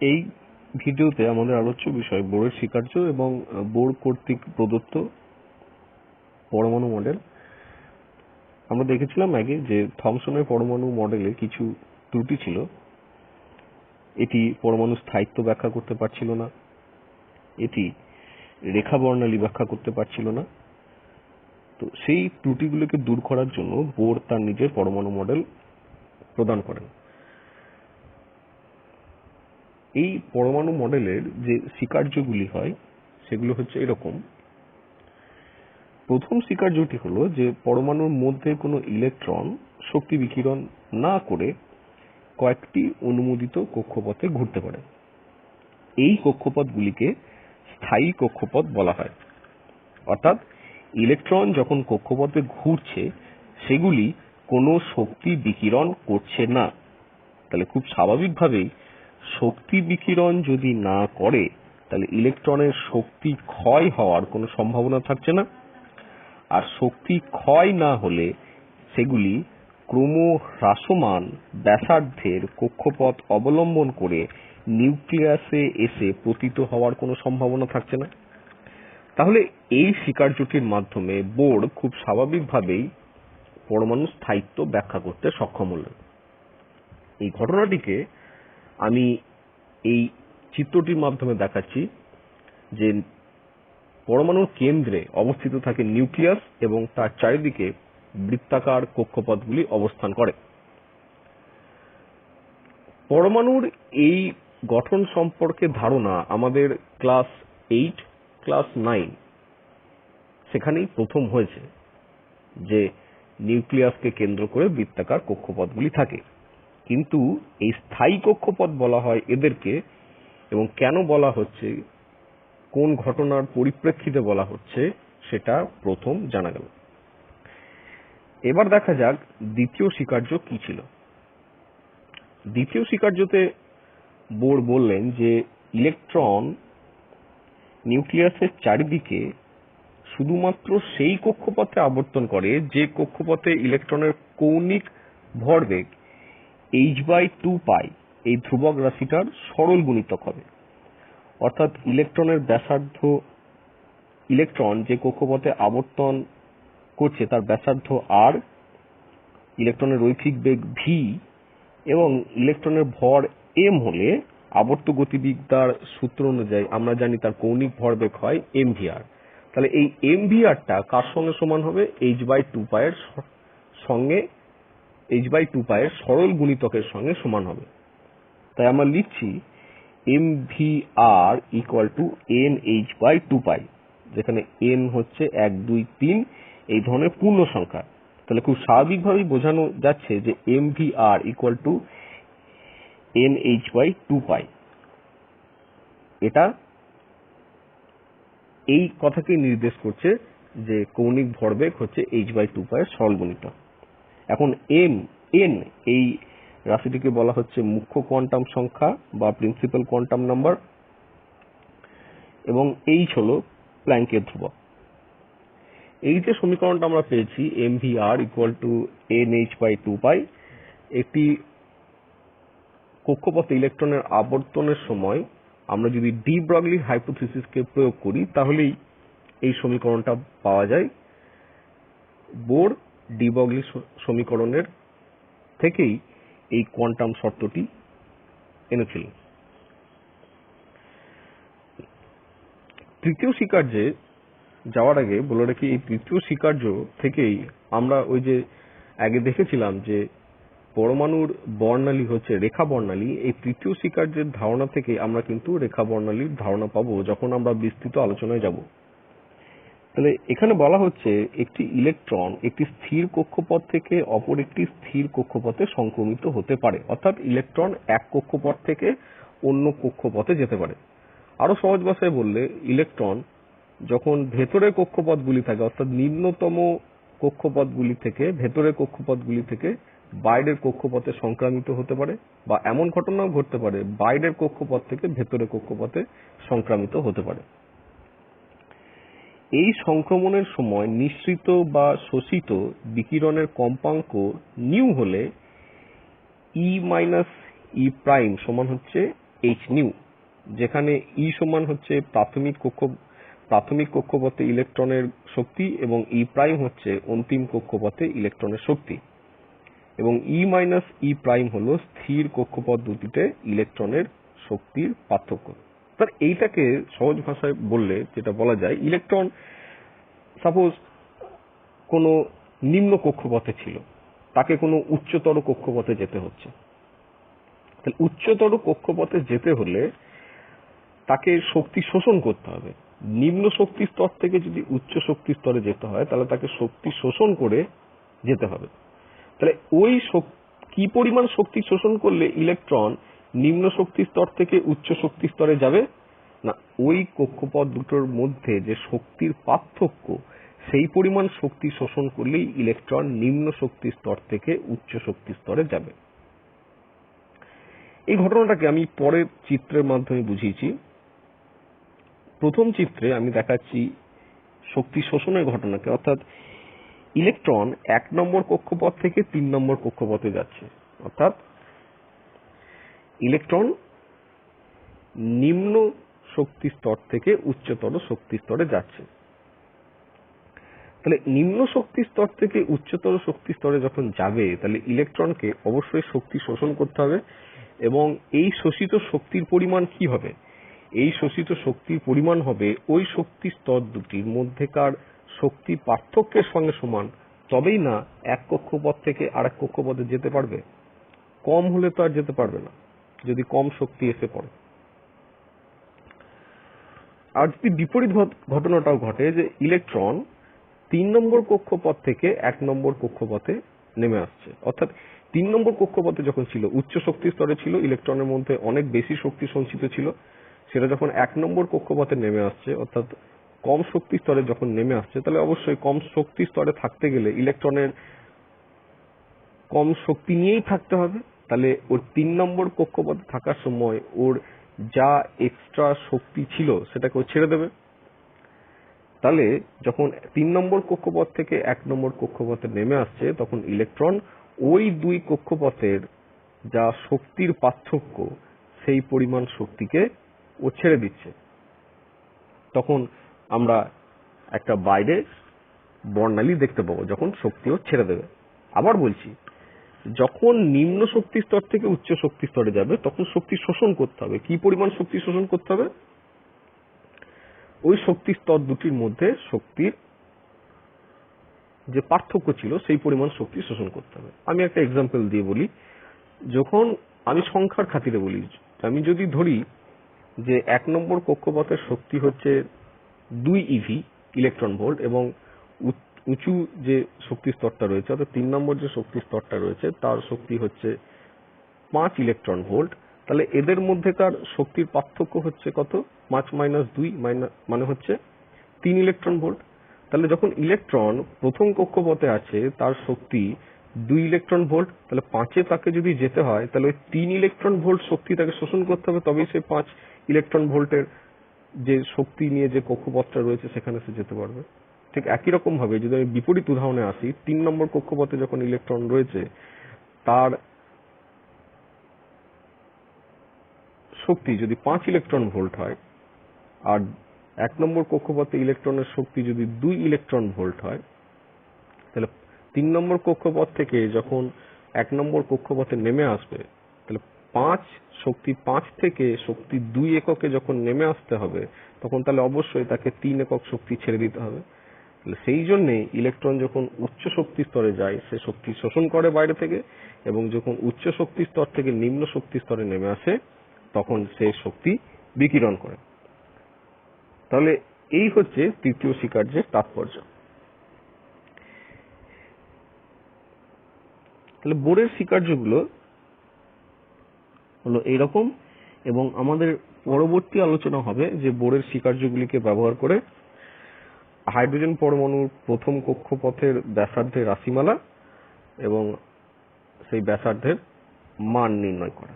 এই ভিডিওতে আমাদের আলোচ্য বিষয় বোরের স্বীকার্য এবং বোর কর্তৃক প্রদত্ত পরমাণু মডেল। আমরা দেখেছিলাম আগে যে থমসনের পরমাণু মডেলে কিছু ত্রুটি ছিল। এটি পরমাণুর স্থায়িত্ব ব্যাখ্যা করতে পারছিল না, এটি রেখা বর্ণালী ব্যাখ্যা করতে পারছিল না। তো সেই ত্রুটিগুলোকে দূর করার জন্য বোর তার নিজের পরমাণু মডেল প্রদান করেন। এই পরমাণু মডেলের যে স্বীকার্যগুলি হয় সেগুলো হচ্ছে এরকম। প্রথম স্বীকার্যটি হলো যে পরমাণুর মধ্যে কোনো ইলেকট্রন শক্তি বিকিরণ না করে কয়েকটি অনুমোদিত কক্ষপথে ঘুরতে পারে। এই কক্ষপথগুলিকে স্থায়ী কক্ষপথ বলা হয়। অর্থাৎ ইলেকট্রন যখন কক্ষপথে ঘুরছে সেগুলি কোনো শক্তি বিকিরণ করছে না। তাহলে খুব স্বাভাবিকভাবেই শক্তি বিকিরণ যদি না করে তাহলে ইলেকট্রনের শক্তি ক্ষয় হওয়ার কোনো সম্ভাবনা থাকছে না। আর শক্তি ক্ষয় না হলে সেগুলি ক্রমহ্রাসমান ব্যাসার্ধের কক্ষপথ অবলম্বন করে নিউক্লিয়াসে এসে পতিত হওয়ার কোনো সম্ভাবনা থাকছে না। তাহলে এই স্বীকার্যটির মাধ্যমে বোর খুব স্বাভাবিকভাবেই পরমাণুর স্থায়িত্ব ব্যাখ্যা করতে সক্ষম হলেন। এই ঘটনাটিকে আমি এই চিত্রটির মাধ্যমে দেখাচ্ছি যে পরমাণুর কেন্দ্রে অবস্থিত থাকে নিউক্লিয়াস এবং তার চারিদিকে বৃত্তাকার কক্ষপথগুলি অবস্থান করে। পরমাণুর এই গঠন সম্পর্কে ধারণা আমাদের ক্লাস 8, ক্লাস 9 সেখানেই প্রথম হয়েছে যে নিউক্লিয়াসকে কেন্দ্র করে বৃত্তাকার কক্ষপথগুলি থাকে। কিন্তু এই স্থায়ী কক্ষপথ বলা হয় এদেরকে, এবং কেন বলা হচ্ছে, কোন ঘটনার পরিপ্রেক্ষিতে বলা হচ্ছে সেটা প্রথম জানা গেল। এবার দেখা যাক দ্বিতীয় স্বীকার্য কি ছিল। দ্বিতীয় স্বীকার্যতে বোর বললেন যে ইলেকট্রন নিউক্লিয়াসের চারিদিকে শুধুমাত্র সেই কক্ষপথে আবর্তন করে যে কক্ষপথে ইলেকট্রনের কৌণিক ভরবেগ h/2π এই ধ্রুবক রাশিটার সরল গুণিতক হবে। অর্থাৎ ইলেকট্রনের ব্যাসার্ধ, ইলেকট্রন যে কক্ষপথে আবর্তন করছে তার ব্যাসার্ধ r, ইলেকট্রনের রৈখিক বেগ v এবং ইলেকট্রনের ভর m হলে আবর্ত গতিবিদ্যার সূত্র অনুযায়ী আমরা জানি তার কৌণিক ভরবেগ হয় mvr। তাহলে এই mvrটা কার সঙ্গে সমান হবে? h/2π এর সঙ্গে, h/2π এর সরল গুণিতকের সঙ্গে সমান হবে। তাই আমরা লিখছি mvr = nh/2π, যেখানে n হচ্ছে 1, 2, 3 এই ধরনের পূর্ণ সংখ্যা। তাহলে খুব স্বাভাবিকভাবেই বোঝানো যাচ্ছে যে mvr = nh/2π। এটা এই কথাকে নির্দেশ করছে যে কৌণিক ভরবেগ হচ্ছে h/2π এর সরল গুণিতক। এখন n এই রাশিটিকে বলা হচ্ছে মুখ্য কোয়ান্টাম সংখ্যা বা প্রিন্সিপাল কোয়ান্টাম নাম্বার, এবং h হলো প্ল্যাঙ্কের ধ্রুবক। এই যে সমীকরণটা আমরা পেয়েছি mvr = nh/2π, একটি কক্ষপথে ইলেকট্রনের আবর্তনের সময় আমরা যদি ডি ব্রগলির হাইপোথিসিসকে প্রয়োগ করি তাহলেই এই সমীকরণটা পাওয়া যায়। বোর ডি ব্রগলি সমীকরণের থেকেই এই কোয়ান্টাম শর্তটি এনেছিলেন। তৃতীয় স্বীকার্যে যাওয়ার আগে বলে রাখি, এই তৃতীয় স্বীকার্য থেকেই আমরা ওই যে আগে দেখেছিলাম যে পরমাণুর বর্ণালী হচ্ছে রেখা বর্ণালী। এই তৃতীয় স্বীকার্যের ধারণা থেকে আমরা কিন্তু রেখা বর্ণালীর ধারণা পাবো যখন আমরা বিস্তৃত আলোচনায় যাব। তাহলে এখানে বলা হচ্ছে একটি ইলেকট্রন একটি স্থির কক্ষপথ থেকে অপর একটি স্থির কক্ষপথে সংক্রমিত হতে পারে। অর্থাৎ ইলেকট্রন এক কক্ষপথ থেকে অন্য কক্ষপথে যেতে পারে। আরো সহজ ভাষায় বললে, ইলেকট্রন যখন ভেতরের কক্ষপথগুলি থাকে, অর্থাৎ নিম্নতম কক্ষপথগুলি থেকে, ভেতরের কক্ষপথগুলি থেকে বাইরের কক্ষপথে সংক্রামিত হতে পারে, বা এমন ঘটনাও ঘটতে পারে বাইরের কক্ষপথ থেকে ভেতরের কক্ষপথে সংক্রামিত হতে পারে। এই সংক্রমণের সময় নিঃসৃত বা শোষিত বিকিরণের কম্পাঙ্ক নিউ হলে e - e' সমান হচ্ছে এইচ নিউ, যেখানে ই সমান হচ্ছে প্রাথমিক কক্ষপথে ইলেকট্রনের শক্তি এবং ই প্রাইম হচ্ছে অন্তিম কক্ষপথে ইলেকট্রনের শক্তি, এবং ই মাইনাস ই প্রাইম হলো স্থির কক্ষপথ দুটিতে ইলেকট্রনের শক্তির পার্থক্য। তার এইটাকে সহজ ভাষায় বললে যেটা বলা যায়, ইলেকট্রন সাপোজ কোনো নিম্ন কক্ষপথে ছিল, তাকে কোনো উচ্চতর কক্ষপথে যেতে হচ্ছে। তাহলে উচ্চতর কক্ষপথে যেতে হলে তাকে শক্তি শোষণ করতে হবে। নিম্ন শক্তি স্তর থেকে যদি উচ্চ শক্তি স্তরে যেতে হয় তাহলে তাকে শক্তি শোষণ করে যেতে হবে। তাহলে ওই কি পরিমাণ শক্তি শোষণ করলে ইলেকট্রন নিম্ন শক্তি স্তর থেকে উচ্চ শক্তি স্তরে যাবে? না, ওই কক্ষপথ দুটোর মধ্যে যে শক্তির পার্থক্য, সেই পরিমাণ শক্তি শোষণ করলেই ইলেকট্রন নিম্ন শক্তি স্তর থেকে উচ্চ শক্তি স্তরে যাবে। এই ঘটনাটাকে আমি পরের চিত্রের মাধ্যমে বুঝিয়েছি। প্রথম চিত্রে আমি দেখাচ্ছি শক্তি শোষণের ঘটনাকে, অর্থাৎ ইলেকট্রন 1 নম্বর কক্ষপথ থেকে 3 নম্বর কক্ষপথে যাচ্ছে, অর্থাৎ ইলেকট্রন নিম্ন শক্তি স্তর থেকে উচ্চতর শক্তি স্তরে যাচ্ছে। তাহলে নিম্ন শক্তি স্তর থেকে উচ্চতর শক্তি স্তরে যখন যাবে তাহলে ইলেকট্রনকে অবশ্যই শক্তি শোষণ করতে হবে, এবং এই শোষিত শক্তির পরিমাণ কি হবে? এই শোষিত শক্তির পরিমাণ হবে ওই শক্তি স্তর দুটির মধ্যেকার শক্তি পার্থক্যের সঙ্গে সমান, তবেই না এক কক্ষপথ থেকে আরেক কক্ষপথে যেতে পারবে। কম হলে তো আর যেতে পারবে না, যদি কম শক্তি এসে পড়ে। আর যদি বিপরীত ঘটনাটাও ঘটে যে ইলেকট্রন 3 নম্বর কক্ষপথ থেকে 1 নম্বর কক্ষপথে নেমে আসছে, অর্থাৎ 3 নম্বর কক্ষপথে যখন ছিল উচ্চ শক্তি স্তরে ছিল, ইলেকট্রনের মধ্যে অনেক বেশি শক্তি সঞ্চিত ছিল, সেটা যখন 1 নম্বর কক্ষপথে নেমে আসছে, অর্থাৎ কম শক্তি স্তরে যখন নেমে আসছে, তাহলে অবশ্যই কম শক্তি স্তরে থাকতে গেলে ইলেকট্রনের কম শক্তি নিয়েই থাকতে হবে। তাহলে ওর 3 নম্বর কক্ষপথে থাকার সময় ওর যা এক্সট্রা শক্তি ছিল সেটাকে ও ছেড়ে দেবে। তাহলে যখন 3 নম্বর কক্ষপথ থেকে 1 নম্বর কক্ষপথে নেমে আসছে, তখন ইলেকট্রন ওই দুই কক্ষপথের যা শক্তির পার্থক্য, সেই পরিমাণ শক্তিকে ও ছেড়ে দিচ্ছে। তখন আমরা একটা বাইরে বর্ণালী দেখতে পাবো যখন শক্তিও ছেড়ে দেবে। আবার বলছি, যখন নিম্ন শক্তি স্তর থেকে উচ্চ শক্তি স্তরে যাবে তখন শক্তি শোষণ করতে হবে। কি পরিমাণ শক্তি শোষণ করতে হবে? ওই শক্তি স্তর দুটির মধ্যে শক্তির যে পার্থক্য ছিল সেই পরিমাণ শক্তি শোষণ করতে হবে। আমি একটা এক্সাম্পল দিয়ে বলি, যখন আমি সংখ্যার খাতিরে বলি, আমি যদি ধরি যে 1 নম্বর কক্ষপথের শক্তি হচ্ছে 2 ইভি ইলেকট্রন ভোল্ট, এবং উঁচু যে শক্তি স্তরটা রয়েছে অর্থাৎ 3 নম্বর যে শক্তি স্তরটা রয়েছে তার শক্তি হচ্ছে 5 ইলেকট্রন ভোল্ট, তাহলে এদের মধ্যেকার শক্তির পার্থক্য হচ্ছে কত? 5 মাইনাস 2 মানে হচ্ছে 3 ইলেকট্রন ভোল্ট। তাহলে যখন ইলেকট্রন প্রথম কক্ষপথে আছে তার শক্তি 2 ইলেকট্রন ভোল্ট, তাহলে 5-এ তাকে যদি যেতে হয় তাহলে ওই 3 ইলেকট্রন ভোল্ট শক্তি তাকে শোষণ করতে হবে, তবেই সে 5 ইলেকট্রন ভোল্টের যে শক্তি নিয়ে যে কক্ষপথটা রয়েছে সেখানে সে যেতে পারবে। ঠিক একই রকম ভাবে যদি আমি বিপরীত উদাহরণে আসি, 3 নম্বর কক্ষপথে যখন ইলেকট্রন রয়েছে তার শক্তি যদি 5 ইলেকট্রন ভোল্ট হয়, আর 1 নম্বর কক্ষপথে ইলেকট্রনের শক্তি যদি 2 ইলেকট্রন ভোল্ট হয়, তাহলে 3 নম্বর কক্ষপথ থেকে যখন 1 নম্বর কক্ষপথে নেমে আসবে, তাহলে 5 থেকে শক্তি 2 এককে যখন নেমে আসতে হবে, তখন তাহলে অবশ্যই তাকে 3 একক শক্তি ছেড়ে দিতে হবে। সেই জন্যে ইলেকট্রন যখন উচ্চ শক্তি স্তরে যায় সে শক্তি শোষণ করে বাইরে থেকে, এবং যখন উচ্চ শক্তি স্তর থেকে নিম্ন শক্তি স্তরে নেমে আসে তখন সে শক্তি বিকিরণ করে। তাহলে এই হচ্ছে তৃতীয় স্বীকার্যের তাৎপর্য। তাহলে বোরের স্বীকার্যগুলো হলো এইরকম, এবং আমাদের পরবর্তী আলোচনা হবে যে বোরের স্বীকার্যগুলিকে ব্যবহার করে হাইড্রোজেন পরমাণুর প্রথম কক্ষপথের ব্যাসার্ধের রাশিমালা এবং সেই ব্যাসার্ধের মান নির্ণয় করা।